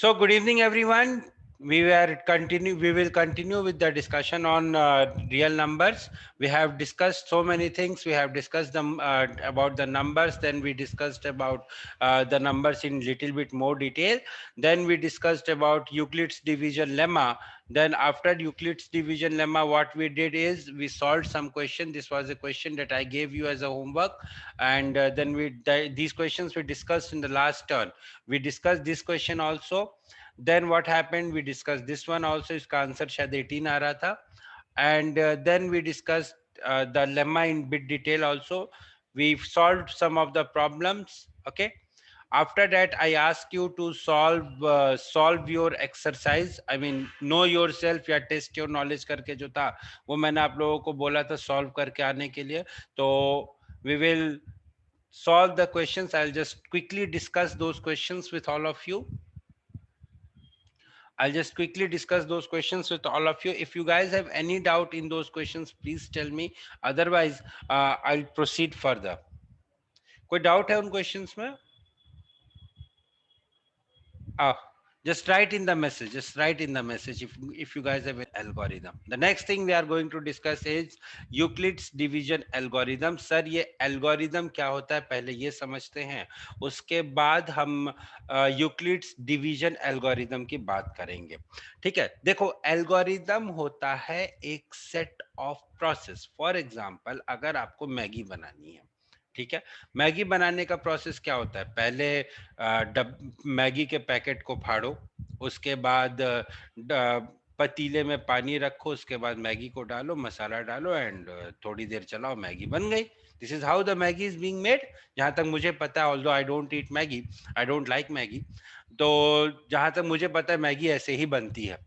So good evening, everyone. We will continue with the discussion on real numbers. We have discussed so many things. We have discussed them about the numbers. Then we discussed about the numbers in little bit more detail. Then we discussed about Euclid's division lemma. Then after Euclid's division lemma, what we did is we solved some question. This was a question that I gave you as a homework, and then these questions we discussed in the last turn. We discussed this question also. Then what happened, we discussed this one also. इसका answer शायद 18 आ रहा था. And then we discussed the lemma in bit detail also. We've solved some of the problems. Okay, after that I ask you to solve your exercise. I mean, know yourself या test your knowledge करके जो था वो मैंने आप लोगों को बोला था solve करके आने के लिए. तो we will solve the questions. I'll just quickly discuss those questions with all of you. I'll just quickly discuss those questions with all of you. If you guys have any doubt in those questions, please tell me. Otherwise, I'll proceed further. कोई doubt है उन questions में? Ah, just write in the message. Just write in the message if you guys have an algorithm. The next thing we are going to discuss is Euclid's division algorithm. Sir ये algorithm क्या होता है पहले ये समझते हैं. उसके बाद हम यूक्लिड्स डिवीजन एल्गोरिदम की बात करेंगे. ठीक है, देखो एल्गोरिदम होता है एक set of process. For example अगर आपको मैगी बनानी है, ठीक है, मैगी बनाने का प्रोसेस क्या होता है? पहले मैगी के पैकेट को फाड़ो, उसके बाद पतीले में पानी रखो, उसके बाद मैगी को डालो, मसाला डालो एंड थोड़ी देर चलाओ, मैगी बन गई. This is how the Maggi is being made. जहां तक मुझे पता है, although I don't eat Maggi, I don't like Maggi, तो जहां तक मुझे पता है मैगी ऐसे ही बनती है.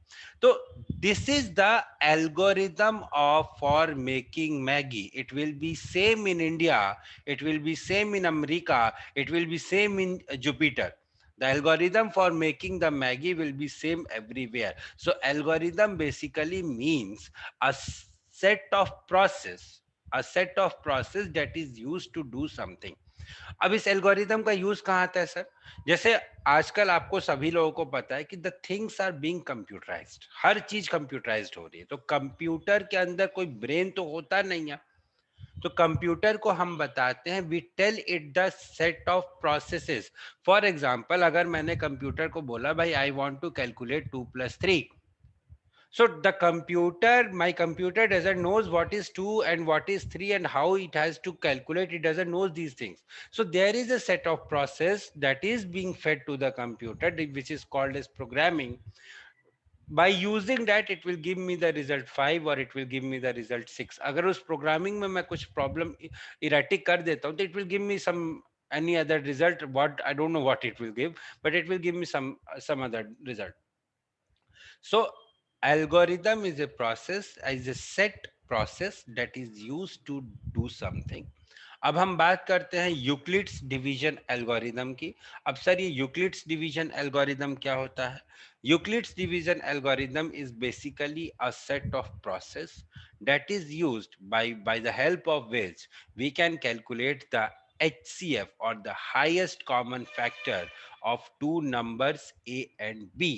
तो this is the algorithm of for making Maggie. It will be same in India, it will be same in America, it will be same in Jupiter. The algorithm for making the Maggie will be same everywhere. So algorithm basically means a set of process, a set of process that is used to do something. अब इस algorithm का use कहाँ आता है sir? जैसे आजकल आपको सभी लोगों को पता है कि the things are being computerised. हर चीज कंप्यूटराइज्ड हो रही है. तो कंप्यूटर के अंदर कोई ब्रेन तो होता नहीं है. तो कंप्यूटर को हम बताते हैं, we tell it the set of processes. For example अगर मैंने कंप्यूटर को बोला भाई I want to calculate 2 + 3. So the computer, my computer doesn't knows what is 2 and what is 3 and how it has to calculate. It doesn't know these things. So there is a set of process that is being fed to the computer, which is called as programming. By using that, it will give me the result 5 or it will give me the result 6. अगर उस programming में मैं कुछ problem erratic कर देता हूँ, तो it will give me some any other result. What I don't know what it will give, but it will give me some other result. So algorithm is a process, is a set process that is used to do something. अब हम बात करते हैं Euclid's division algorithm की. अब sir ये Euclid's division algorithm क्या होता है? Euclid's division algorithm is basically a set of process that is used by the help of which we can calculate the HCF or the highest common factor of two numbers A and B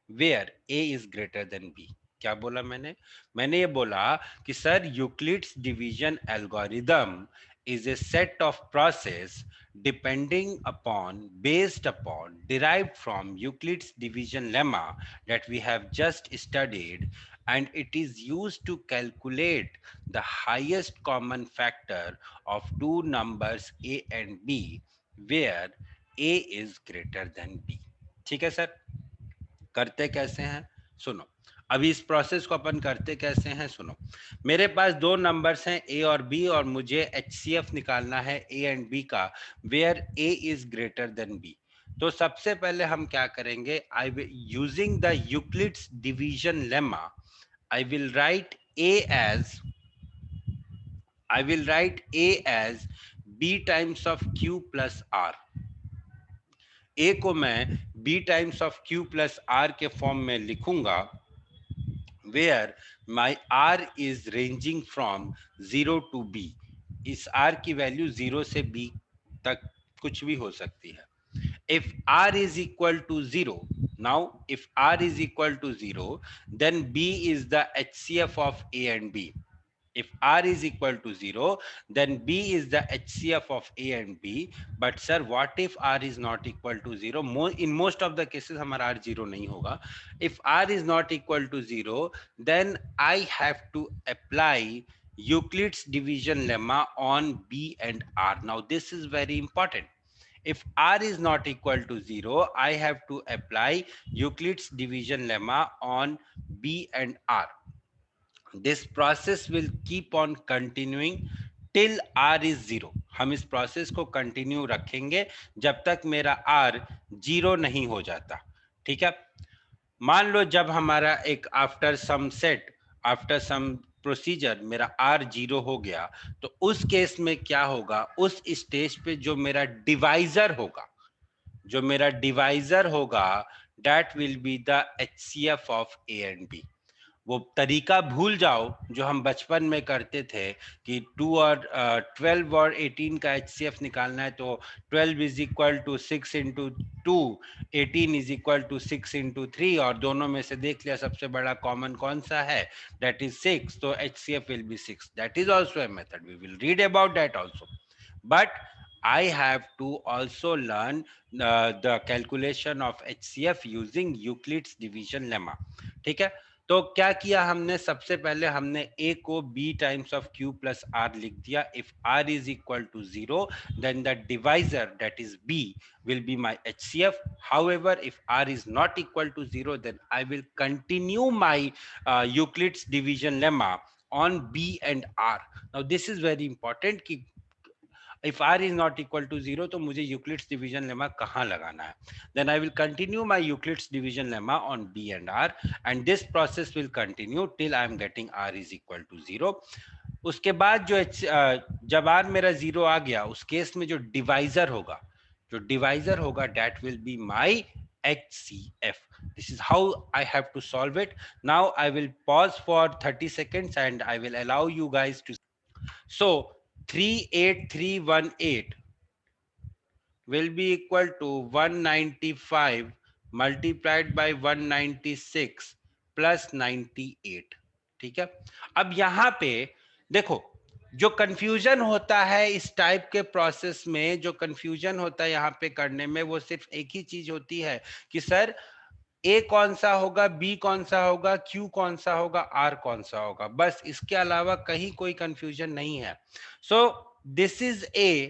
where A is greater than B. क्या बोला मैंने ये बोला कि sir Euclid's division algorithm is a set of process depending upon, based upon, derived from Euclid's division lemma that we have just studied, and it is used to calculate the highest common factor of two numbers A and B where A is greater than B. ठीक है sir? करते कैसे हैं सुनो. अभी इस process को अपन करते कैसे हैं सुनो. मेरे पास दो नंबर्स हैं ए और बी और मुझे एचसीएफ निकालना है ए एंड बी का where A is greater than B. तो सबसे पहले हम क्या करेंगे, I will using the Euclid's division lemma I will write A as I will write A as B times of Q plus R. A को मैं B times of Q plus R के form में लिखूंगा where my r is ranging from 0 to b. इस r की value 0 से b तक कुछ भी हो सकती है. If r is equal to 0, Now, if R is equal to 0, then B is the HCF of A and B. If R is equal to 0, then B is the HCF of A and B. But sir, what if R is not equal to 0? In most of the cases, हमारा R 0 नहीं होगा. If R is not equal to 0, then I have to apply Euclid's division lemma on B and R. Now, this is very important. If R is not equal to 0, I have to apply Euclid's division lemma on B and R. This process will keep on continuing till R is 0. हम इस process को continue रखेंगे जब तक मेरा R 0 नहीं हो जाता. ठीक है. मान लो जब हमारा एक आफ्टर सम प्रोसीजर मेरा R 0 हो गया, तो उस केस में क्या होगा, उस स्टेज पे जो मेरा डिवाइजर होगा that will be the HCF of A and B. वो तरीका भूल जाओ जो हम बचपन में करते थे कि 12 और 18 का HCF निकालना है, तो 12 is equal to 6 into 2, 18 is equal to 6 into 3, और दोनों में से देख लिया सबसे बड़ा कॉमन कौन सा है, दैट इज 6, तो HCF will be 6. That is also a method, we will read about that also. But I have to also learn the calculation of HCF using Euclid's division lemma. ठीक है. तो क्या किया हमने, सबसे पहले हमने A को B times of Q plus R लिख दिया. If R is equal to 0, then the divisor, that is B, will be my HCF. However, if R is not equal to 0, then I will continue my Euclid's division lemma on B and R. Now this is very important कि if R is not equal to 0, तो मुझे Euclid's division lemma कहाँ लगाना है. Then I will continue my Euclid's division lemma on B and R, and this process will continue till I am getting R is equal to 0. उसके बाद जब R मेरा 0 आ गया, उस केस में जो डिवाइजर होगा that will be my HCF. This is how I have to solve it. Now I will pause for 30 seconds and I will allow you guys to. So 38318 will be equal to 195 multiplied by 196 plus 98. ठीक है. अब यहां पे देखो, जो confusion होता है इस टाइप के प्रोसेस में, जो कंफ्यूजन होता है यहाँ पे करने में, वो सिर्फ एक ही चीज होती है कि सर A कौन सा होगा, B कौन सा होगा, Q कौन सा होगा, R कौन सा होगा. बस इसके अलावा कहीं कोई कंफ्यूजन नहीं है. So this is A,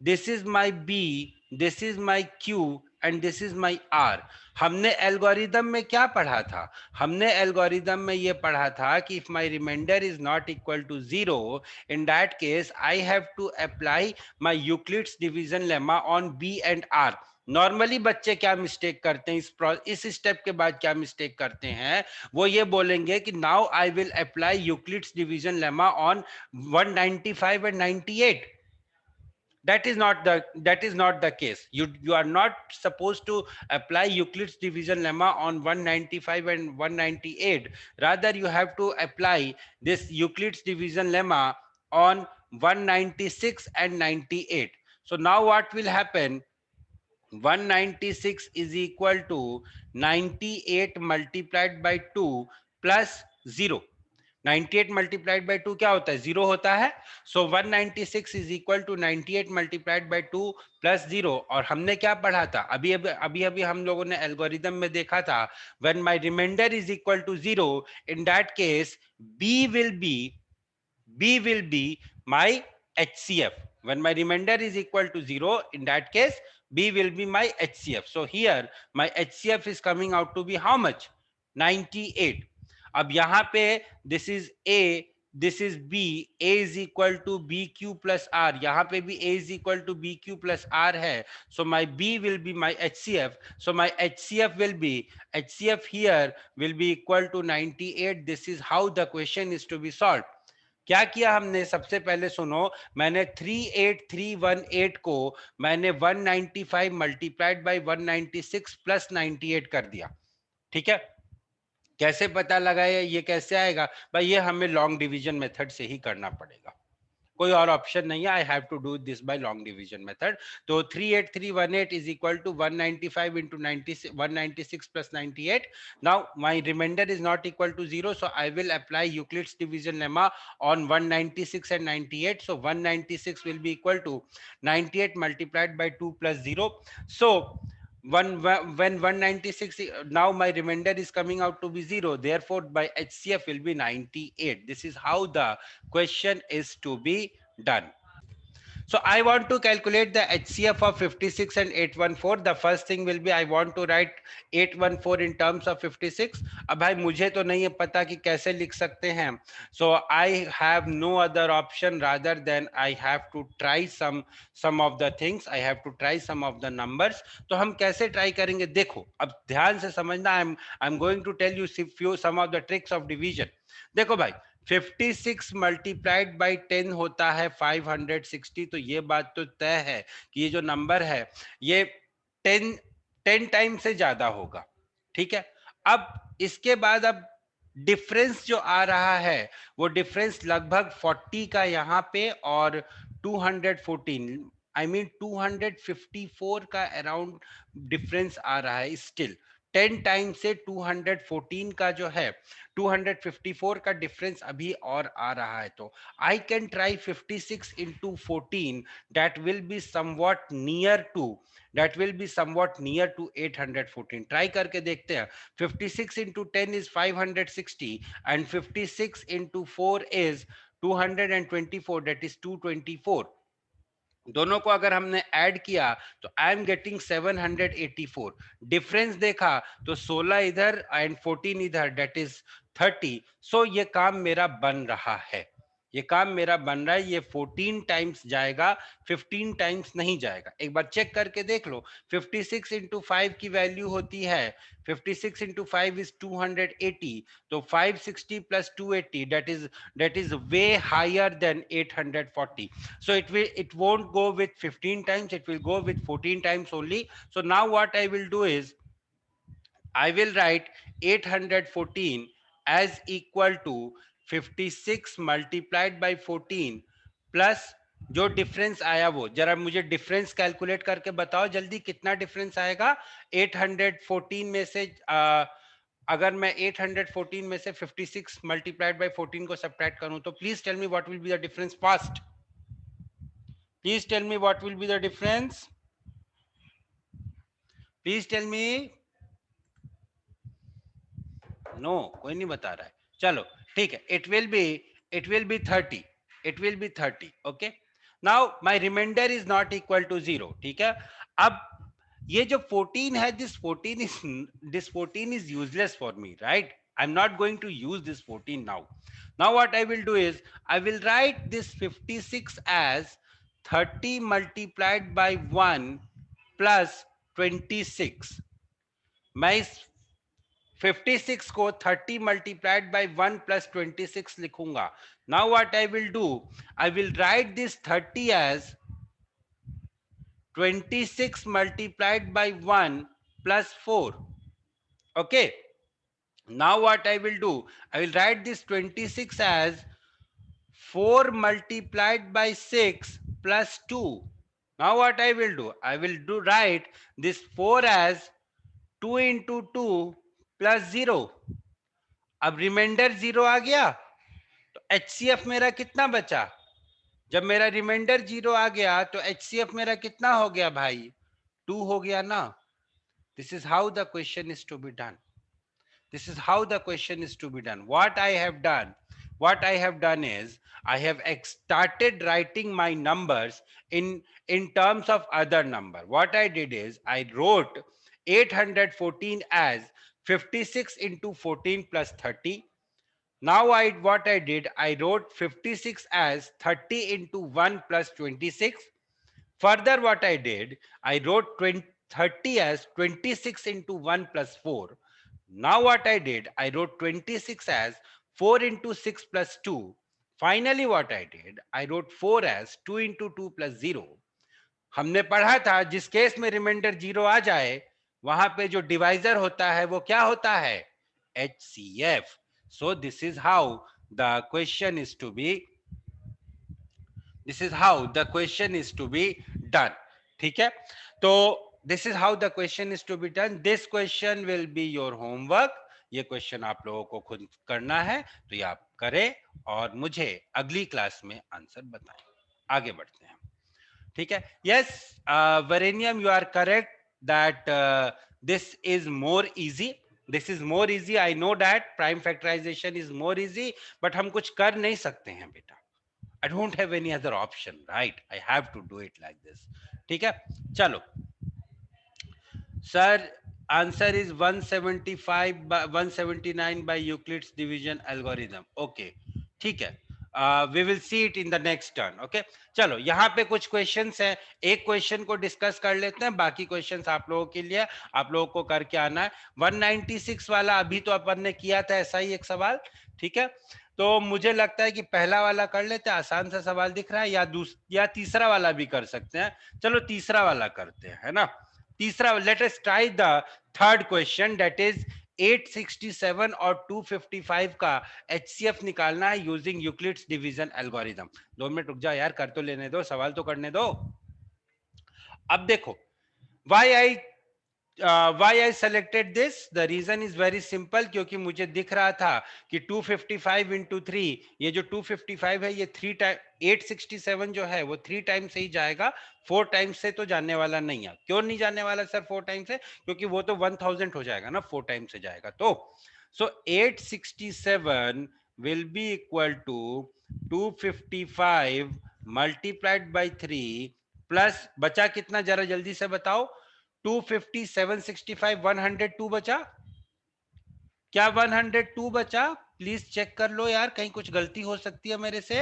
this is my B, this is my Q and this is my R. हमने एल्गोरिदम में क्या पढ़ा था, हमने एल्गोरिदम में ये पढ़ा था कि if my remainder is not equal to 0, in that case I have to apply my Euclid's division lemma on B and R. Normally बच्चे क्या मिस्टेक करते हैं, इस स्टेप के बाद क्या मिस्टेक करते हैं, वो ये बोलेंगे कि now I will apply Euclid's division lemma on 195 and 98. That is not the case. You are not supposed to apply Euclid's division lemma on 195 and 198. Rather, you have to apply this Euclid's division lemma on 196 and 98. So now what will happen, 196 is equal to 98 multiplied by 2 plus 0. 98 multiplied by 2 क्या होता है, 0 होता है. So 196 is equal to 98 multiplied by 2 plus 0. और हमने क्या पढ़ा था, अभी हम लोगों ने एल्गोरिदम में देखा था, when my remainder is equal to 0, in that case B will be my HCF. When my remainder is equal to 0, in that case, B will be my HCF. So here, my HCF is coming out to be how much? 98. अब यहाँ पे this is A, this is B, A is equal to BQ plus R. यहाँ पे भी A is equal to BQ plus R है. So my B will be my HCF. So my HCF here will be equal to 98. This is how the question is to be solved. क्या किया हमने, सबसे पहले सुनो, मैंने 38318 को मैंने 195 मल्टीप्लाइड बाय 196 प्लस 98 कर दिया. ठीक है. कैसे पता लगाया, ये कैसे आएगा भाई, ये हमें लॉन्ग डिवीजन मेथड से ही करना पड़ेगा. कोई और ऑप्शन नहीं है, I have to do this by long division method. तो 38318 is equal to 195 into 96, 196 plus 98. Now my remainder is not equal to 0, so I will apply Euclid's division lemma on 196 and 98. So 196 will be equal to 98 multiplied by 2 plus 0. So when 196, now my remainder is coming out to be 0, therefore my HCF will be 98. This is how the question is to be done. So I want to calculate the HCF of 56 and 814. The first thing will be I want to write 814 in terms of 56. अब भाई मुझे तो नहीं है पता कि कैसे लिख सकते हैं. So I have no other option rather than I have to try some of the things. I have to try some of the numbers. तो हम कैसे ट्राई करेंगे देखो, अब ध्यान से समझना. I'm going to tell you some of the tricks of division. देखो भाई, 56 मल्टीप्लाइड बाई 10 होता है 560. तो ये बात तो तय है कि ये जो नंबर है ये 10 टाइम से ज्यादा होगा. ठीक है. अब इसके बाद अब डिफरेंस जो आ रहा है वो डिफरेंस लगभग 40 का यहाँ पे और 214, आई मीन 254 का अराउंड डिफरेंस आ रहा है. स्टिल 10 टाइम से 214 का जो है 254 का डिफरेंस अभी और आ रहा है. तो I can try 56 into 14. That will be somewhat near to 814. ट्राई करके देखते हैं. 56 into 10 is 560 and 56 into 4 is 224, that is 224. दोनों को अगर हमने ऐड किया तो आई एम गेटिंग 784. डिफरेंस देखा तो 16 इधर एंड 14 इधर, डेट इज 30. सो ये काम मेरा बन रहा है. ये काम मेरा बन रहा है. ये 14 टाइम्स जाएगा, 15 टाइम्स नहीं जाएगा. एक बार चेक करके देख लो. 56 इंटू 5 की वैल्यू होती है, 56 into 5 is 280. तो 560 plus 280, that is way higher than 840. So it won't go with 15 times, it will go with 14 times only. So now what I will do is I will write 814 as equal to 56 multiplied by 14 plus जो difference आया वो जरा मुझे difference calculate करके बताओ जल्दी, कितना difference आएगा 814 में से. अगर मैं 814 में से 56 मल्टीप्लाइड बाय 14 को सब्ट्रैक्ट करूं तो please tell me what will be the difference. Fast please tell me what will be the difference. Please tell me. No, कोई नहीं बता रहा है. चलो ठीक है. It will be 30. It will be 30. Okay. Now my remainder is not equal to 0. ठीक है. अब ये जो 14 है, this 14 is useless for me, right? I'm not going to use this 14 now. Now what I will do is I will write this 56 as 30 multiplied by 1 plus 26. मैं इस 56 को 30 multiplied by 1 plus 26 लिखूंगा. Now what I will do, I will write this 30 as 26 multiplied by 1 plus 4. Okay. Now what I will do, I will write this 26 as 4 multiplied by 6 plus 2. Now what I will do, I will write this 4 as 2 into 2 plus 0. अब reminder 0 आ गया तो HCF मेरा कितना बचा. जब मेरा reminder 0 आ गया तो HCF मेरा कितना हो गया भाई, 2 हो गया ना. This is how the question is to be done. This is how the question is to be done. What I have done is I have started writing my numbers in terms of other number. What I did is I wrote 814 as 56 into 14 plus 30. Now what I did, I wrote 56 as 30 into 1 plus 26. Further, what I did, I wrote 30 as 26 into 1 plus 4. Now what I did, I wrote 26 as 4 into 6 plus 2. Finally, what I did, I wrote 4 as 2 into 2 plus 0. हमने पढ़ा था जिस case में reminder 0 आ जाए वहां पे जो divisor होता है वो क्या होता है, HCF. So this is how the question is to be this is how the question is to be done. ठीक है, तो this is how the question is to be done. This question will be your homework. ये question आप लोगों को खुद करना है, तो ये आप करें और मुझे अगली क्लास में आंसर बताएं. आगे बढ़ते हैं. ठीक है. यस, वरेनियम, you are correct that this is more easy. This is more easy. I know that prime factorisation is more easy, but हम कुछ कर नहीं सकते हैं बेटा. I don't have any other option, right? I have to do it like this. ठीक है, चलो. Sir, answer is 175 by 179 by Euclid's division algorithm. Okay, ठीक है. We will see it in the next turn. Okay, चलो यहाँ पे कुछ questions हैं. एक क्वेश्चन को डिस्कस कर लेते हैं, बाकी क्वेश्चंस आप लोगों के लिए, आप लोगों को करके आना है. 196 वाला अभी तो अपन ने किया था, ऐसा ही एक सवाल. ठीक है, तो मुझे लगता है कि पहला वाला कर लेते हैं. आसान सा सवाल दिख रहा है, या तीसरा वाला भी कर सकते हैं. चलो तीसरा वाला करते हैं, है ना. तीसरा, late us try the third question, that is 867 और 255 का एचसीएफ निकालना है using Euclid's division algorithm. 2 minute रुक जा यार, कर तो लेने दो, सवाल तो करने दो. अब देखो, why I why I selected this. The reason is very simple, क्योंकि मुझे दिख रहा था कि 255 इंटू 3, ये जो 255 है ये 867 जो है वो 3 टाइम से ही जाएगा. 4 टाइम से तो जाने वाला नहीं है. क्यों नहीं जाने वाला सर 4 टाइम से? क्योंकि वो तो 1000 हो जाएगा ना, 4 टाइम से जाएगा तो. So 867 will be equal to 255 multiplied by 3 plus बचा कितना, जरा जल्दी से बताओ. 250, 765, 102 बचा. क्या 102 बचा? प्लीज चेक कर लो यार, कहीं कुछ गलती हो सकती है मेरे से.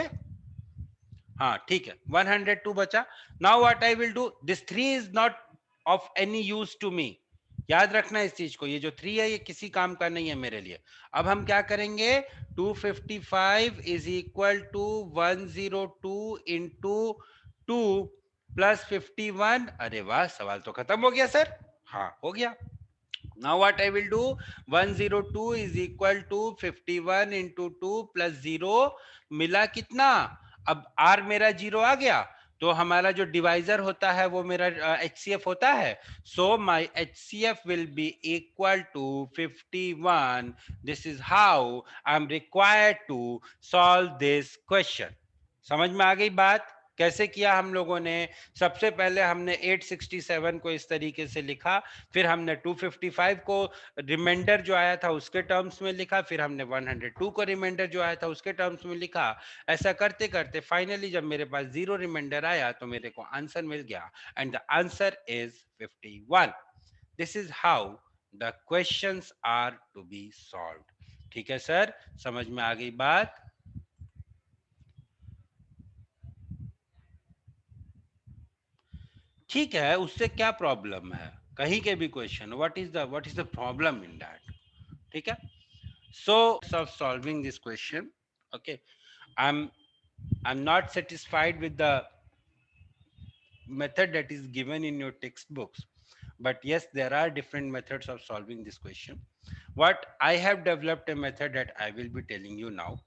हाँ ठीक है, 102 बचा. Now what I will do, this 3 is not of any use to me. याद रखना इस चीज को, ये जो 3 है ये किसी काम का नहीं है मेरे लिए. अब हम क्या करेंगे, 255 is equal to 102 into 2 plus 51. अरे वाह, सवाल तो खत्म हो गया सर. हाँ हो गया. Now what I will do, 102 is equal to 51 into 2 plus 0, मिला कितना. अब r मेरा 0 आ गया, तो हमारा जो डिवाइजर होता है वो मेरा HCF होता है. So my HCF will be equal to 51. This is how I am required to solve this question. समझ में आ गई बात? कैसे किया हम लोगों ने? सबसे पहले हमने 867 को इस तरीके से लिखा, फिर हमने 255 को रिमाइंडर जो आया था उसके टर्म्स में लिखा, फिर हमने 102 को रिमाइंडर जो आया था उसके टर्म्स में लिखा. ऐसा करते करते फाइनली जब मेरे पास 0 रिमाइंडर आया तो मेरे को आंसर मिल गया, and the answer is 51. This is how the questions are to be solved. ठीक है सर, समझ में आ गई बात? ठीक है, उससे क्या प्रॉब्लम है, कहीं के भी question, what is the problem in that. ठीक है. So of solving this question, okay, i'm I'm not satisfied with the method that is given in your textbooks, but yes, there are different methods of solving this question. What I have developed a method that I will be telling you now.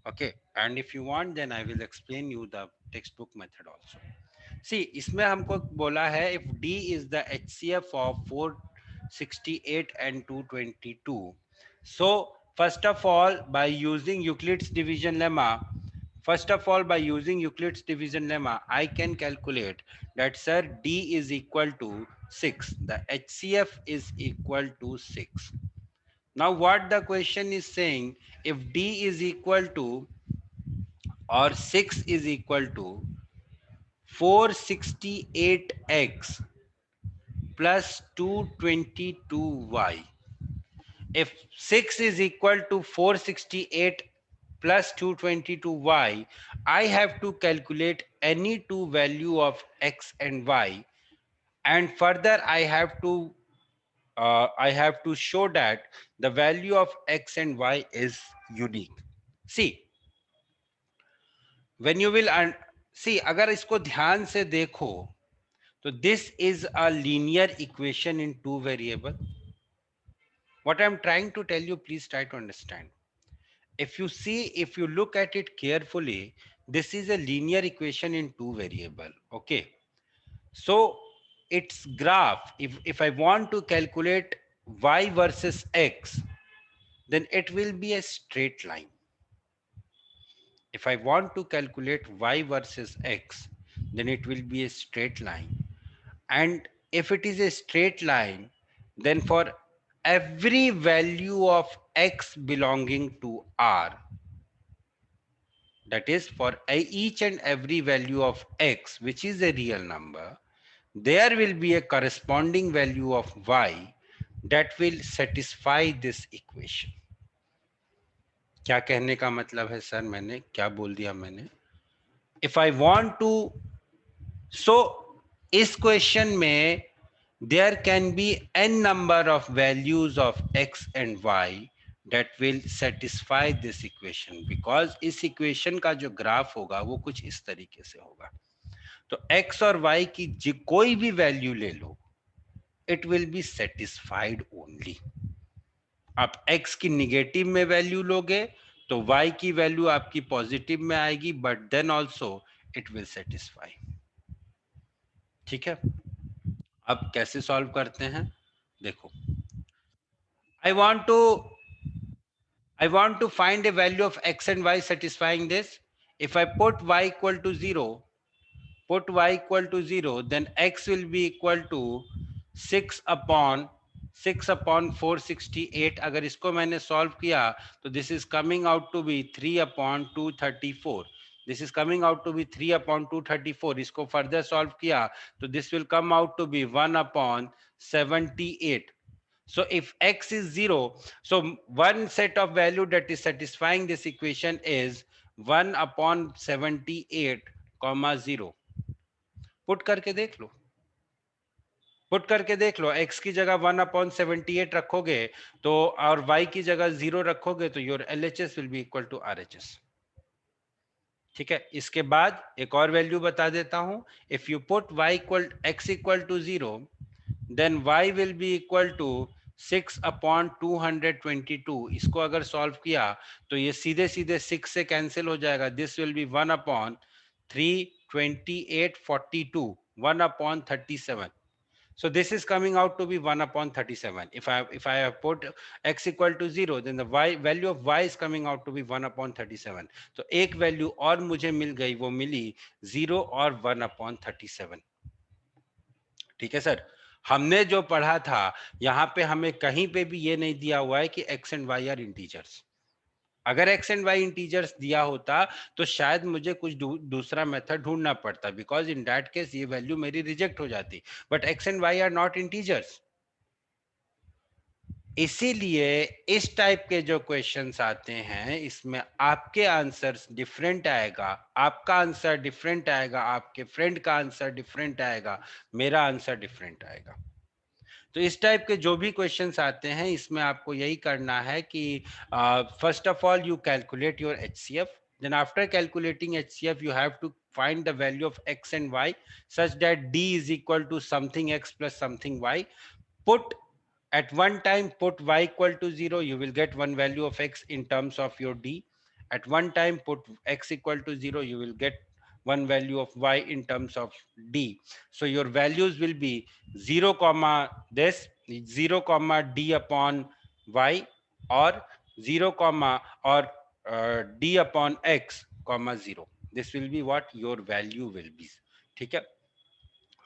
Okay, and if you want then I will explain you the textbook method also. See, इसमें हमको बोला है if D is the HCF of 468 and 222. So first of all, by using Euclid's division lemma, I can calculate that sir D is equal to 6. The HCF is equal to 6. Now what the question is saying, if D is equal to or 6 is equal to 468x plus 222y. If 6 is equal to 468 plus 222y, I have to calculate any two value of x and y, and further I have to show that the value of x and y is unique. See, when you will see, अगर इसको ध्यान से देखो, so this is a linear equation in two variable. What I'm trying to tell you, please try to understand. If you see, if you look at it carefully, this is a linear equation in two variable. Okay, so its graph, if I want to calculate y versus x, then it will be a straight line. If I want to calculate y versus x, then it will be a straight line. And if it is a straight line, then for every value of x belonging to R, that is for each and every value of x, which is a real number, there will be a corresponding value of y that will satisfy this equation. क्या कहने का मतलब है sir, मैंने क्या बोल दिया मैंने? If I want to, so इस क्वेश्चन में there can be n number of values of x and y that will satisfy this equation, because इस equation का जो ग्राफ होगा वो कुछ इस तरीके से होगा. तो x और y की कोई भी वैल्यू ले लो, it will be satisfied only. आप x की निगेटिव में वैल्यू लोगे तो y की वैल्यू आपकी पॉजिटिव में आएगी, but then also it will satisfy. ठीक है, अब कैसे सॉल्व करते हैं देखो. I want to I want to find a value of x and y satisfying this. If I put y equal to 0, put y equal to 0, then x will be equal to 6 upon 468. अगर इसको मैंने solve किया तो this is coming out to be 3 upon 234. This is coming out to be 3 upon 234. इसको further solve किया तो this will come out to be 1 upon 78. So if x is 0, so one set of value that is satisfying this equation is 1 upon 78, comma 0. Put करके देख लो, put करके देख लो. x की जगह 1 upon 78 रखोगे तो, और y की जगह 0 रखोगे तो your LHS will be equal to RHS. ठीक है, इसके बाद एक और वैल्यू बता देता हूं. If you put y equal x equal to 0, then y will be equal to 6 upon 222. इसको अगर सॉल्व किया तो ये सीधे सीधे 6 से कैंसिल हो जाएगा. This will B 1 upon 32842, 1 upon 37. So this is coming out to be 1 upon 37. If I have put x equal to 0, then the y value of y is coming out to be 1 upon 37. तो एक value और मुझे मिल गई, वो मिली 0 और 1 upon 37. ठीक है sir, हमने जो पढ़ा था यहाँ पे हमें कहीं पे भी ये नहीं दिया हुआ है कि x and y are integers. अगर x एंड y इंटीजर्स दिया होता तो शायद मुझे कुछ दूसरा मेथड ढूंढना पड़ता, बिकॉज इन दैट केस ये वैल्यू मेरी रिजेक्ट हो जाती. But x and y are not integers. इसीलिए इस टाइप के जो क्वेश्चंस आते हैं इसमें आपके आंसर्स डिफरेंट आएगा, आपका आंसर डिफरेंट आएगा, आपके फ्रेंड का आंसर डिफरेंट आएगा, मेरा आंसर डिफरेंट आएगा. तो इस टाइप के जो भी क्वेश्चंस आते हैं इसमें आपको यही करना है कि first of all you calculate your HCF. Then after calculating HCF, you have to find the value of x and y such that d is equal to something x plus something y. Put at one time, put y equal to 0, you will get one value of x in terms of your d. At one time, put x equal to 0, you will get one value of y in terms of d. So your values will be 0 comma this, 0 comma d upon y, or 0 comma or d upon x comma 0. This will be what your value will be. ठीक है,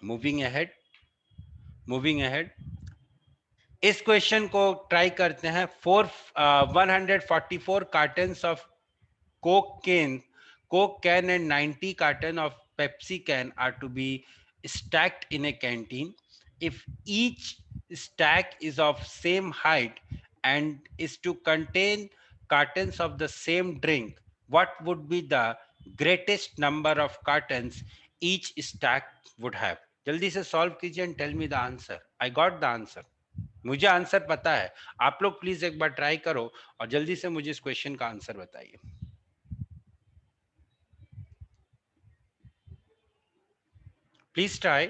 moving ahead, moving ahead. इस question को try करते हैं. 144 cottons of coke can and 90 carton of Pepsi can are to be stacked in a canteen. If each stack is of same height and is to contain cartons of the same drink, what would be the greatest number of cartons each stack would have? जल्दी से solve कीजिए and tell me the answer. I got the answer. मुझे answer पता है, आप लोग please एक बार try करो और जल्दी से मुझे इस क्वेश्चन का आंसर बताइए. Please try.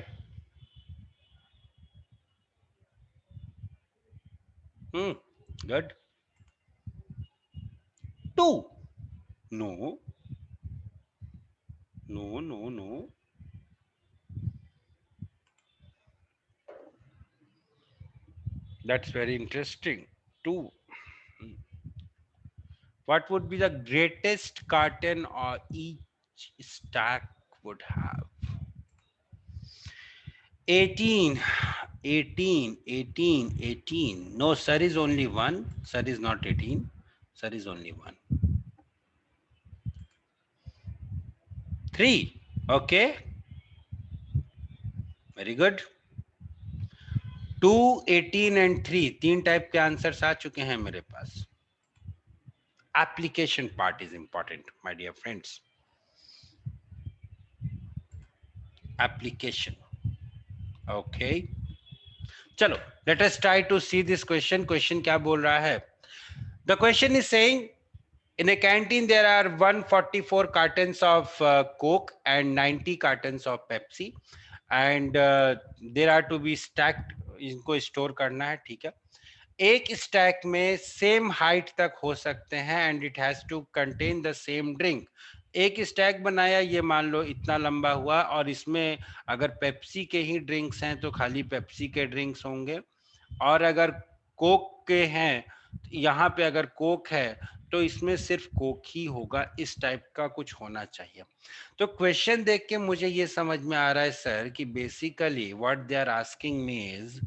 Good. 2. No, No, no, no. That's very interesting. Two. What would be the greatest carton or each stack would have? 18, 18, 18, 18. No, sir is only one. Sir is not 18. Sir is only one. 3. Okay. Very good. 2, 18 and 3. तीन type के answers आ चुके हैं मेरे पास. Application part is important, my dear friends. Application. Okay. चलो, let us try to see this question. Question क्या बोल रहा है? The question is saying, in a canteen there are 144 cartons of Coke and 90 cartons of Pepsi, and there are to be stacked. इनको store करना है, ठीक है. एक स्टैक में सेम हाइट तक हो सकते हैं and it has to contain the same drink. एक स्टैक बनाया, ये मान लो इतना लंबा हुआ, और इसमें अगर पेप्सी के ही ड्रिंक्स हैं तो खाली पेप्सी के ड्रिंक्स होंगे, और अगर कोक के हैं, यहाँ पे अगर कोक है तो इसमें सिर्फ कोक ही होगा. इस टाइप का कुछ होना चाहिए. तो क्वेश्चन देख के मुझे ये समझ में आ रहा है सर कि basically what they are asking me is,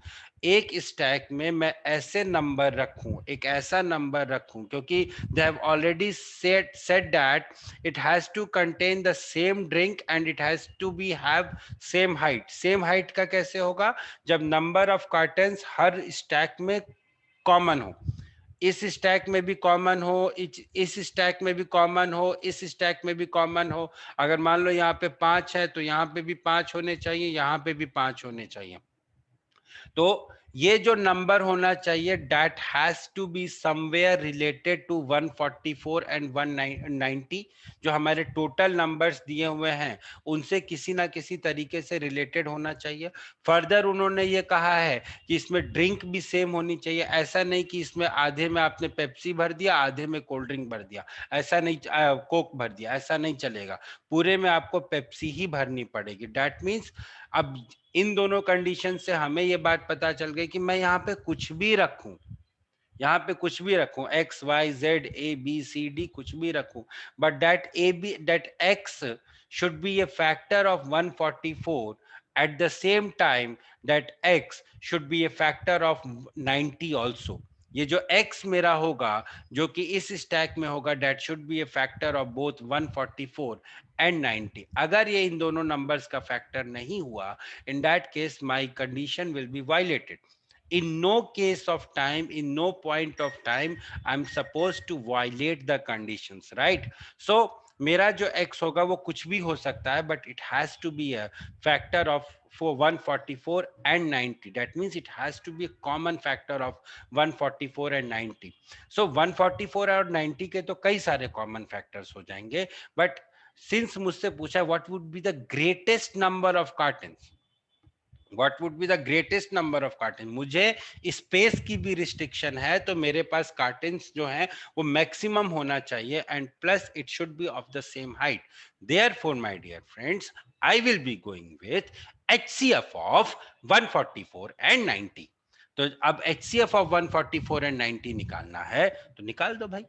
एक स्टैक में मैं ऐसे नंबर रखूं, एक ऐसा नंबर रखूं, क्योंकि they have already said that it has to contain the same drink and it has to be have same height. Same height का कैसे होगा? जब नंबर ऑफ कार्टन्स हर स्टैक में कॉमन हो. इस स्टैक में भी कॉमन हो, इस स्टैक में भी कॉमन हो, इस स्टैक में भी कॉमन हो. अगर मान लो यहाँ पे 5 है तो यहाँ पे भी 5 होने चाहिए, यहाँ पे भी 5 होने चाहिए. तो ये जो नंबर होना चाहिए, that has to be somewhere related to 144 and 190. जो हमारे टोटल नंबर्स दिए हुए हैं उनसे किसी ना किसी तरीके से रिलेटेड होना चाहिए. फर्दर उन्होंने ये कहा है कि इसमें ड्रिंक भी सेम होनी चाहिए. ऐसा नहीं कि इसमें आधे में आपने पेप्सी भर दिया, आधे में कोल्ड ड्रिंक भर दिया, ऐसा नहीं, कोक भर दिया, ऐसा नहीं चलेगा. पूरे में आपको पेप्सी ही भरनी पड़ेगी. दैट मीन्स अब इन दोनों कंडीशन से हमें ये बात पता चल गई कि मैं यहाँ पे कुछ भी रखूं, यहाँ पे कुछ भी रखूं, X Y Z A B C D कुछ भी रखूं, but that X should be a factor of 144. At the same time, that x should be a factor of 90 also. ये जो x मेरा होगा, जो कि इस स्टैक में होगा, that should be a factor of both 144 and 90. अगर ये इन दोनों नंबर्स का फैक्टर नहीं हुआ, in that case my condition will be violated. In no case of time, in no point of time, I'm supposed to violate the conditions, right? So मेरा जो x होगा वो कुछ भी हो सकता है, but it has to be a factor of for 144 and 90. That means it has to be a common factor of 144 and 90. So 144 और 90 के तो कई सारे common factors हो जाएंगे, but since मुझसे पूछा what would be the greatest number of cartons, what would be the greatest number of carton, मुझे स्पेस की भी रिस्ट्रिक्शन है, तो मेरे पास कार्टन्स जो हैं वो मैक्सिमम होना चाहिए and plus it should be of the same height. Therefore my dear friends, I will be going with HCF of 144 and 90. तो अब HCF ऑफ 144 एंड 90 निकालना है तो निकाल दो भाई,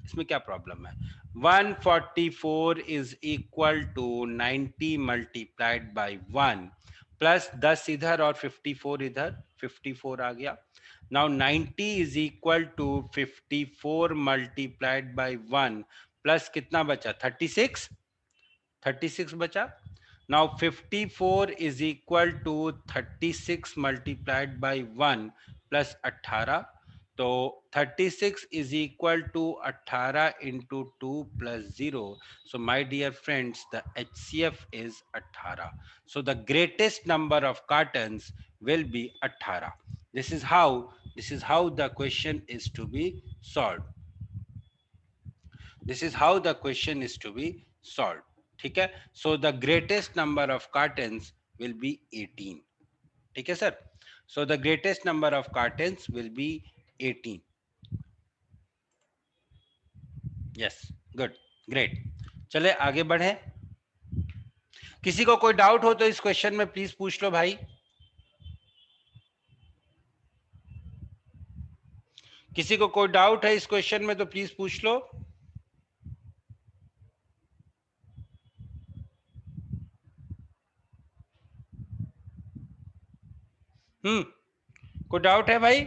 इसमें क्या प्रॉब्लम है. 144 is equal to 90 multiplied by 1 plus 10 इधर और 54 इधर, 54 आ गया. Now 90 is equal to 54 multiplied by 1 plus कितना बचा, 36, 36 बचा. Now 54 is equal to 36 multiplied by 1 plus 18. तो 36 is equal to 18 into 2 plus 0. So my dear friends, the HCF is 18. So the greatest number of cartons will be 18. This is how the question is to be solved. This is how the question is to be solved. ठीक है. So the greatest number of cartons will be 18. ठीक है sir. So the greatest number of cartons will be 18. Yes, good, great. चले आगे बढ़े. किसी को कोई डाउट हो तो इस क्वेश्चन में प्लीज पूछ लो भाई। किसी को कोई डाउट है इस क्वेश्चन में तो प्लीज पूछ लो। कोई डाउट है भाई?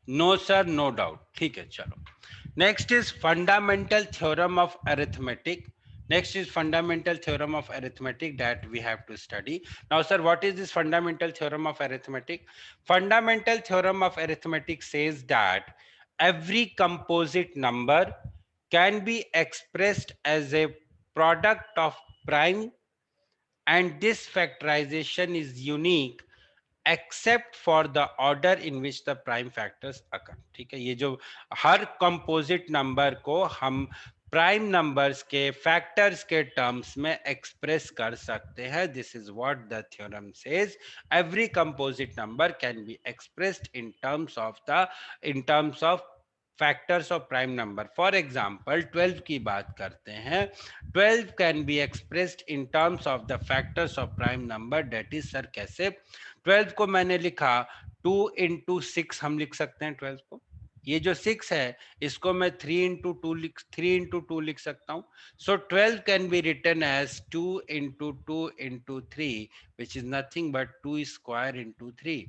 No sir, no doubt. ठीक है, चलो। Next is fundamental theorem of arithmetic. Next is fundamental theorem of arithmetic that we have to study. Now, sir, what is this fundamental theorem of arithmetic? Fundamental theorem of arithmetic says that every composite number can be expressed as a product of prime, and this factorization is unique except for the order in which the prime factors occur. ठीक है, ये जो हर composite number को हम prime numbers के factors के terms में express कर सकते हैं. This is what the theorem says. Every composite number can be expressed in terms of factors of prime number. For example 12 की बात करते हैं. 12 can be expressed in terms of the factors of prime number. That is, sir कैसे? 12 को मैंने लिखा 2 into 6 हम लिख सकते हैं 12 को. ये जो 6 है इसको मैं 3 इंटू 2 लिख सकता हूँ. So 12 can be written as 2 into 2 into 3 which is nothing but 2 square into 3.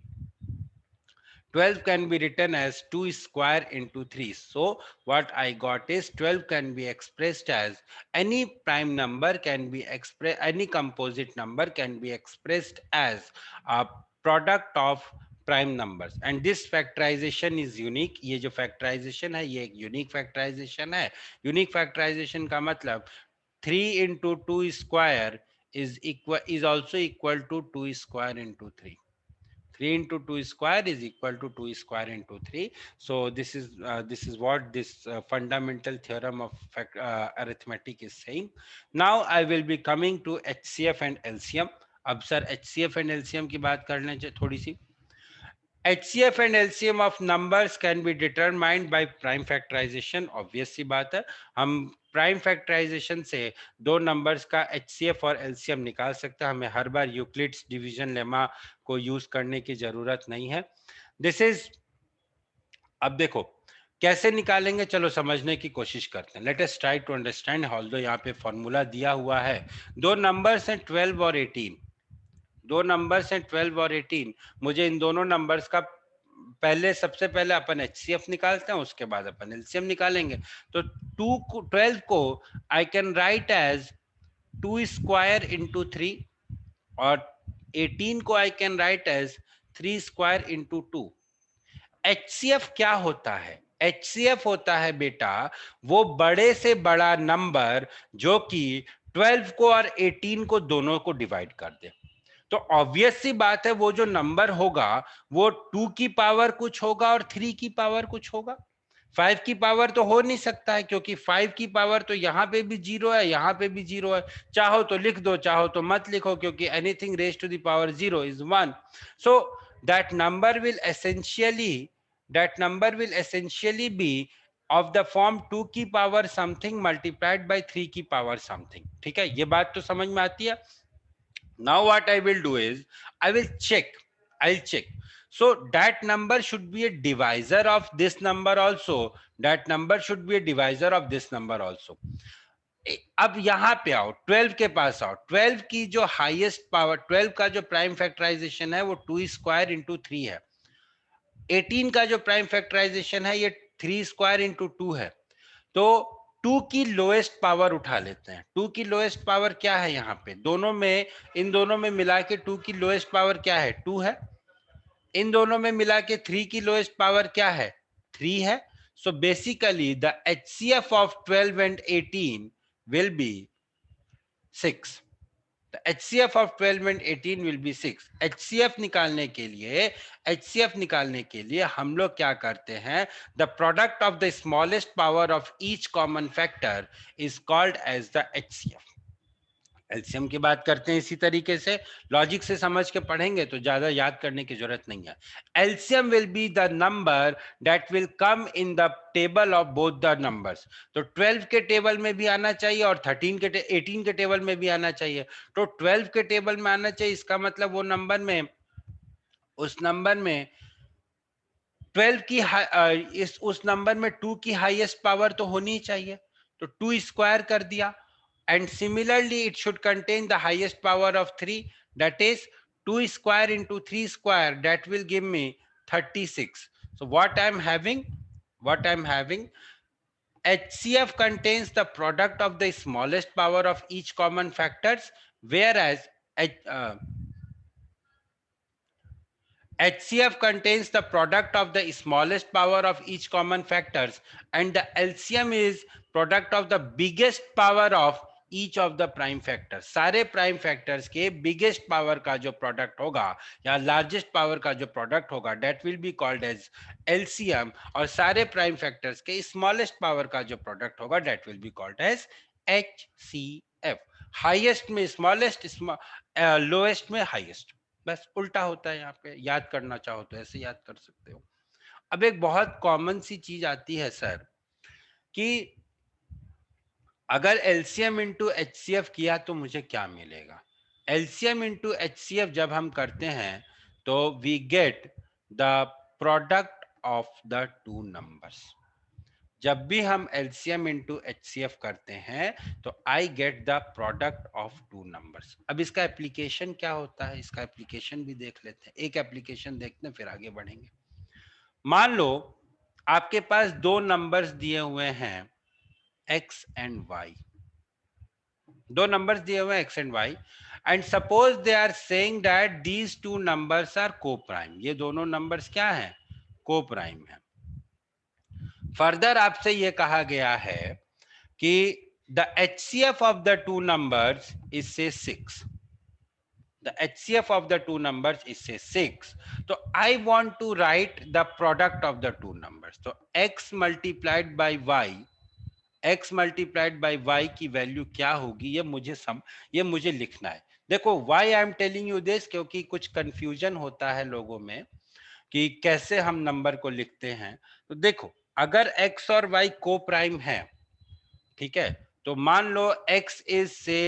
12 can be written as 2 square into 3. So what I got is 12 can be expressed as any prime number can be expressed, any composite number can be expressed as a product of prime numbers, and this factorization is unique. ये जो factorization है ये एक unique factorization है. Unique factorization का मतलब 3 into 2 square is also equal to 2 square into 3. 3 into 2 square is equal to 2 square into 3. So this is what this fundamental theorem of arithmetic is saying. Now I will be coming to HCF and LCM. अब sir HCF and LCM की बात कर लें थोड़ी सी. HCF and LCM of numbers can be determined by prime factorization. Obvious सी बात है, हम prime factorisation से दो नंबर्स का HCF और LCM निकाल सकते हैं. हमें हर बार यूक्लिड्स डिवीजन लेमा को यूज करने की जरूरत नहीं है. दिस इज, अब देखो कैसे निकालेंगे, चलो समझने की कोशिश करते हैं. Let us try to understand. Although यहाँ पे फॉर्मूला दिया हुआ है. दो नंबर्स हैं 12 और 18. दो नंबर्स हैं 12 और 18. मुझे इन दोनों नंबर्स का सबसे पहले अपन HCF निकालते हैं, उसके बाद अपन LCM निकालेंगे. तो 12 को I can write as 2 square into 3 और 18 को I can write as 3 square into 2. HCF क्या होता है? HCF होता है बेटा वो बड़े से बड़ा नंबर जो कि 12 को और 18 को दोनों को डिवाइड कर दे. तो ऑब्वियस सी बात है वो जो नंबर होगा वो 2 की पावर कुछ होगा और 3 की पावर कुछ होगा. 5 की पावर तो हो नहीं सकता है क्योंकि 5 की पावर तो यहाँ पे भी 0 है, यहाँ पे भी 0 है. चाहो तो लिख दो, चाहो तो मत लिखो, क्योंकि anything raised to the power 0 is 1. So that number will essentially be of the form 2 की पावर समथिंग मल्टीप्लाइड बाय 3 की पावर समथिंग. ठीक है, ये बात तो समझ में आती है. Now what I will do is I'll check. So that number should be a divisor of this number also. That number should be a divisor of this number also. अब यहाँ पे आओ, 12 के पास आओ. 12 की जो हाईएस्ट पावर, 12 का जो प्राइम फैक्टराइजेशन है वो 2 स्क्वायर इंटू 3 है. 18 का जो प्राइम फैक्टराइजेशन है ये 3 स्क्वायर इंटू 2 है. तो 2 की लोएस्ट पावर उठा लेते हैं. 2 की लोएस्ट पावर क्या है यहाँ पे? इन दोनों में मिला के 2 की लोएस्ट पावर क्या है? 2 है. इन दोनों में मिला के 3 की लोएस्ट पावर क्या है? 3 है. So basically the HCF of 12 and 18 will be 6. The HCF of 12 and 18 will be 6. HCF निकालने के लिए हम लोग क्या करते हैं? The product of the smallest power of each common factor is called as the HCF. LCM की बात करते हैं इसी तरीके से, लॉजिक से समझ के पढ़ेंगे तो ज्यादा याद करने की जरूरत नहीं है। LCM will be the number that will come in the table of both the numbers. तो 12 के टेबल में भी आना चाहिए और 18 के टेबल में भी आना चाहिए। तो 12 के टेबल में आना चाहिए, इसका मतलब वो नंबर में, उस नंबर में 12 की इस उस नंबर में 2 की हाईएस्ट पावर तो होनी ही चाहिए, तो 2 स्क्वायर कर दिया। And similarly it should contain the highest power of 3, that is 2 square into 3 square, that will give me 36. So what I'm having, HCF contains the product of the smallest power of each common factors, whereas HCF contains the product of the smallest power of each common factors, and the LCM is product of the biggest power of each of the prime factors. सारे prime factors के biggest power का जो product होगा या largest power का जो product होगा, that will be called as LCM, और सारे prime factors के smallest power का जो product होगा, that will be called as HCF. Highest में smallest, lowest में highest, बस उल्टा होता है। यहाँ पे याद करना चाहो तो ऐसे याद कर सकते हो। अब एक बहुत कॉमन सी चीज आती है सर, कि अगर एलसीएम इंटू एचसीएफ किया तो मुझे क्या मिलेगा। एलसीएम इंटू एचसीएफ जब हम करते हैं तो we get the product of the two numbers. जब भी हम एलसीएम इंटू एचसीएफ करते हैं तो I get the product of two numbers. अब इसका एप्लीकेशन क्या होता है, इसका एप्लीकेशन भी देख लेते हैं। एक एप्लीकेशन देखते हैं फिर आगे बढ़ेंगे। मान लो आपके पास दो नंबर्स दिए हुए हैं x एंड y, दो नंबर्स दिए हुए हैं x and y, and suppose they are saying that these two numbers are coprime. ये दोनों नंबर्स क्या हैं, को प्राइम है। फर्दर आपसे ये कहा गया है कि the HCF of the two numbers is say 6. The HCF of the two numbers is say 6. So I want to write the product of the two numbers. So x multiplied by y, x multiplied by y की value क्या होगी, ये मुझे लिखना है। देखो why I am telling you this, क्योंकि कुछ कंफ्यूजन होता है लोगों में कि कैसे हम नंबर को लिखते हैं। तो देखो, अगर x और y को प्राइम है, ठीक है, तो मान लो x इज से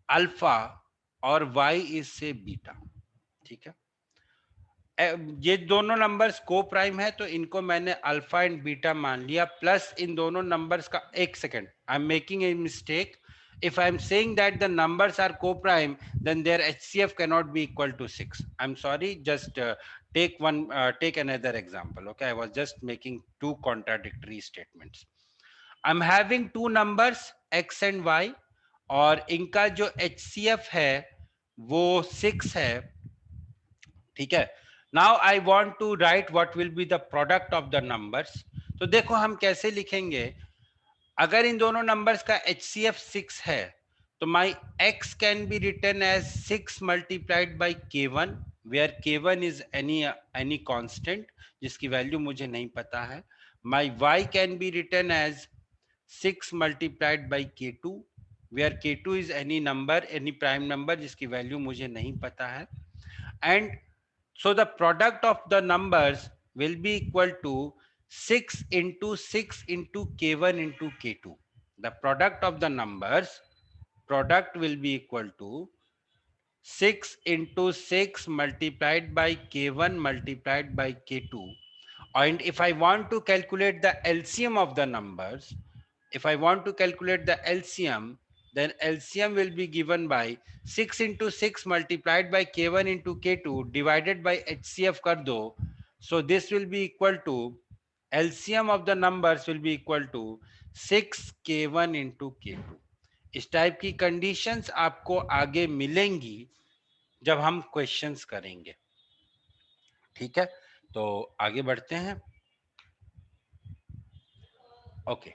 अल्फा और y इज से बीटा, ठीक है। ये दोनों नंबर्स को प्राइम है तो इनको मैंने अल्फा एंड बीटा मान लिया, प्लस इन दोनों नंबर्स का, एक second, I am making a mistake. If I'm saying that the numbers are co-prime, then their HCF cannot be equal to 6. I'm sorry, just take another example. Okay, I was just making two contradictory statements. I'm having two numbers x and y, और इनका जो HCF है वो 6 है, ठीक है। Now I want to write what will be the product of the numbers. तो देखो हम कैसे लिखेंगे। अगर इन दोनों नंबर्स का HCF 6 है तो my x can be written as 6 multiplied by k1, where k1 is any constant जिसकी वैल्यू मुझे नहीं पता है। My y can be written as 6 multiplied by k2, where k2 is any number, any prime number जिसकी वैल्यू मुझे नहीं पता है। And so the product of the numbers will be equal to 6 into 6 into k1 into k2. The product of the numbers, product will be equal to 6 into 6 multiplied by k1 multiplied by k2. And if I want to calculate the LCM of the numbers, if I want to calculate the LCM, then LCM will be given by 6 into 6 multiplied by k1 into k2 divided by HCF kar do. So this will be equal to, LCM of the numbers will be equal to 6 k1 into k2. इस type की conditions आपको आगे मिलेंगी जब हम questions करेंगे, ठीक है। तो आगे बढ़ते हैं। Okay,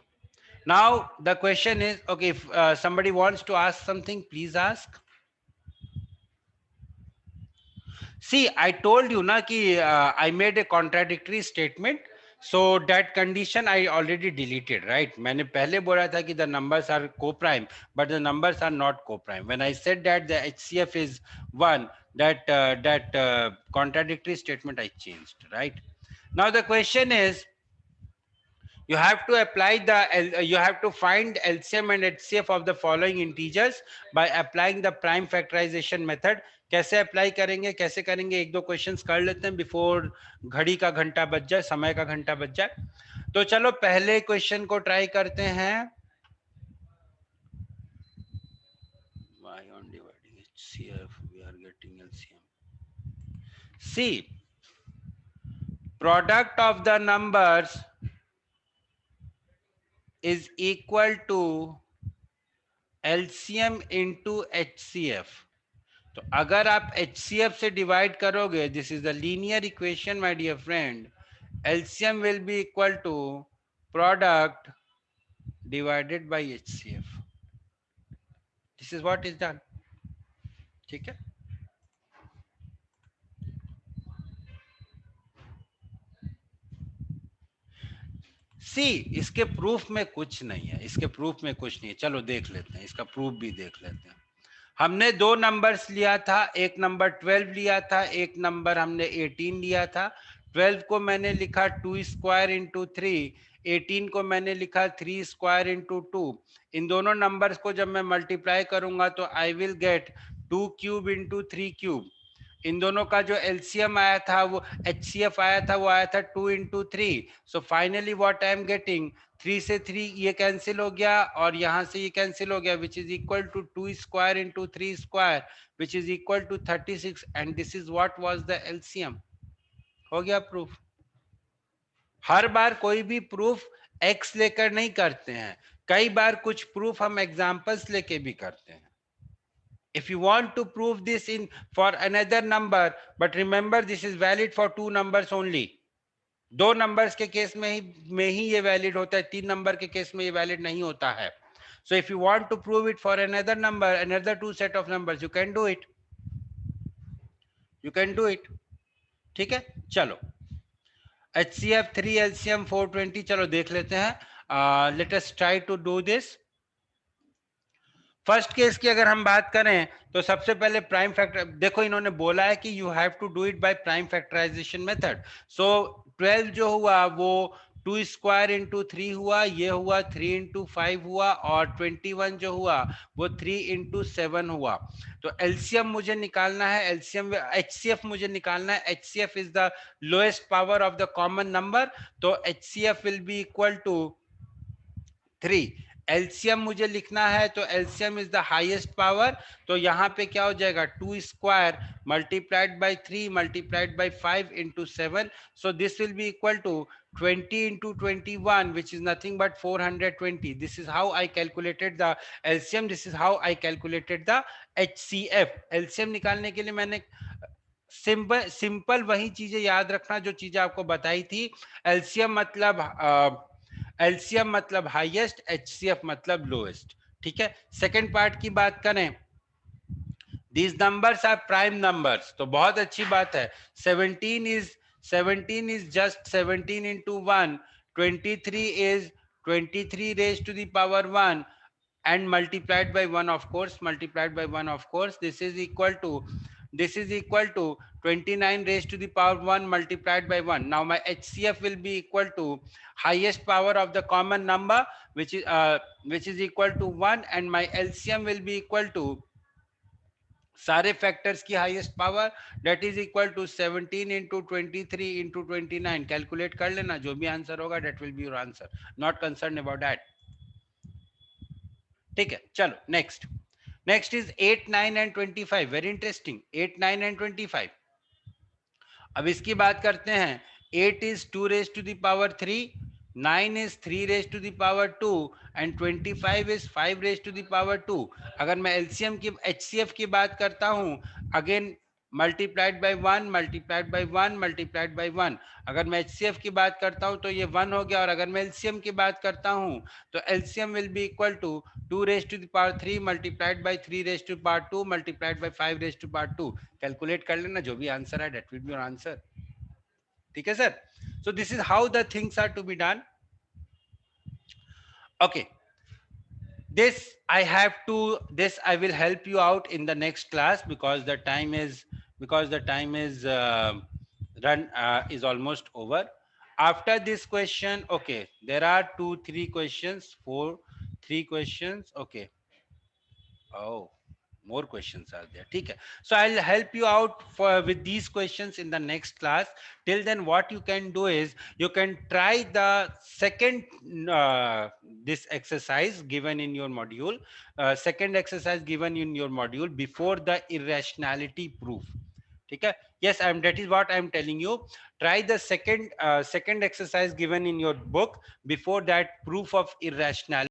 now the question is, okay, if somebody wants to ask something, please ask. See, I told you na ki I made a contradictory statement So that condition I already deleted, right? मैंने पहले बोला था कि the numbers are co-prime, but the numbers are not co-prime. When I said that the HCF is 1, that contradictory statement I changed, right? Now the question is, you have to apply you have to find LCM and HCF of the following integers by applying the prime factorization method. कैसे apply करेंगे, कैसे करेंगे, एक दो questions कर लेते हैं before घड़ी का घंटा बज जाए, समय का घंटा बज जाए. तो चलो पहले क्वेश्चन को ट्राई करते हैं. y on dividing HCF we are getting LCM. See, product of the numbers is equal to LCM into HCF. तो अगर आप HCF से डिवाइड करोगे, this is the linear equation my dear friend, LCM will be equal to product divided by HCF. This is what is done. ठीक है. सी, इसके proof में कुछ नहीं है, इसके प्रूफ में कुछ नहीं है. चलो देख लेते हैं, इसका प्रूफ भी देख लेते हैं. हमने दो नंबर्स लिया था, एक नंबर 12 लिया था, एक नंबर हमने 18 लिया था. 12 को मैंने लिखा 2 स्क्वायर इंटू 3, 18 को मैंने लिखा 3 स्क्वायर इंटू 2. इन दोनों नंबर्स को जब मैं मल्टीप्लाई करूंगा तो I will get 2 cube into 3 cube. इन दोनों का जो एलसीएम आया था, वो एचसीएफ आया था, वो आया था 2 into 3. So finally what I am getting, 3 से 3 ये कैंसिल हो गया और यहां से ये कैंसिल हो गया, which is equal to 2 square into 3 square, which is equal to 36. And this is what was the LCM. हो गया प्रूफ. हर बार कोई भी प्रूफ एक्स लेकर नहीं करते हैं, कई बार कुछ प्रूफ हम एग्जांपल्स लेके भी करते हैं. If you want to prove this in for another number, but remember this is valid for two numbers only. दो नंबर्स के केस में ही ये वैलिड होता है, तीन नंबर के केस में ये वैलिड नहीं होता है. So if you want to prove it for another number, another two set of numbers, you can do it. You can do it. ठीक है. चलो HCF 3 LCM 420 चलो देख लेते हैं. Let us try to do this. First case की अगर हम बात करें तो सबसे पहले प्राइम फैक्टर देखो, इन्होंने बोला है कि you have to do it by prime factorisation method. So 12 जो हुआ वो 2 स्क्वायर इंटू 3 हुआ, ये हुआ 3 इंटू 5 हुआ, और 21 जो हुआ वो 3 इंटू 7 हुआ. तो एलसीएम मुझे निकालना है, एलसीएम एचसीएफ मुझे निकालना है. HCF is the lowest power of the common number, तो HCF will be equal to 3. LCM मुझे लिखना है तो LCM is the highest power, तो यहाँ पे क्या हो जाएगा 2 square multiplied by 3 multiplied by 5 into 7. So this will be equal to 20 into 21, which is nothing but 420. This is how I calculated the LCM. This is how I calculated the HCF. LCM निकालने के लिए मैंने simple वही चीजें याद रखना जो चीजें आपको बताई थी. एलसीएम मतलब हाईएस्ट, एचसीएफ मतलब लोएस्ट. ठीक है. सेकंड पार्ट की बात करें, these numbers are prime numbers, तो बहुत अच्छी बात है. 17 is just 17 into 1. 23 is 23 raised to the power 1 and multiplied by 1, of course, multiplied by 1, of course. This is equal to 29 raised to the power 1 multiplied by 1. Now my HCF will be equal to highest power of the common number, which is equal to 1, and my LCM will be equal to सारे factors की highest power, that is equal to 17 into 23 into 29. Calculate कर लेना, जो भी answer होगा that will be your answer. Not concern about that. ठीक है. चलो next is 8, 9 and 25. Very interesting. 8, 9 and 25. अब इसकी बात करते हैं. 8 is 2 raised to the power 3, 9 is 3 raised to the power 2, and 25 is 5 raised to the power 2. अगर मैं एलसीएम की एचसीएफ की बात करता हूं, again multiplied by 1 multiplied by 1 multiplied by 1. अगर मैं एचसीएफ की बात करता हूं तो ये 1 हो गया, और अगर मैं एलसीएम की बात करता हूं तो LCM will be equal to 2 raised to the power 3 multiplied by 3 raised to the power 2 multiplied by 5 raised to the power 2. Calculate कर लेना, जो भी आंसर है that will be your answer. ठीक है sir. So this is how the things are to be done. Okay, this I will help you out in the next class, because the time is run is almost over. After this question, okay, there are two three questions, four three questions. Okay. Oh, more questions are there. Okay. So I'll help you out with these questions in the next class. Till then, what you can do is you can try the second this exercise given in your module, second exercise given in your module before the irrationality proof. Okay. Yes, that is what I'm telling you. Try the second exercise given in your book before that proof of irrationality.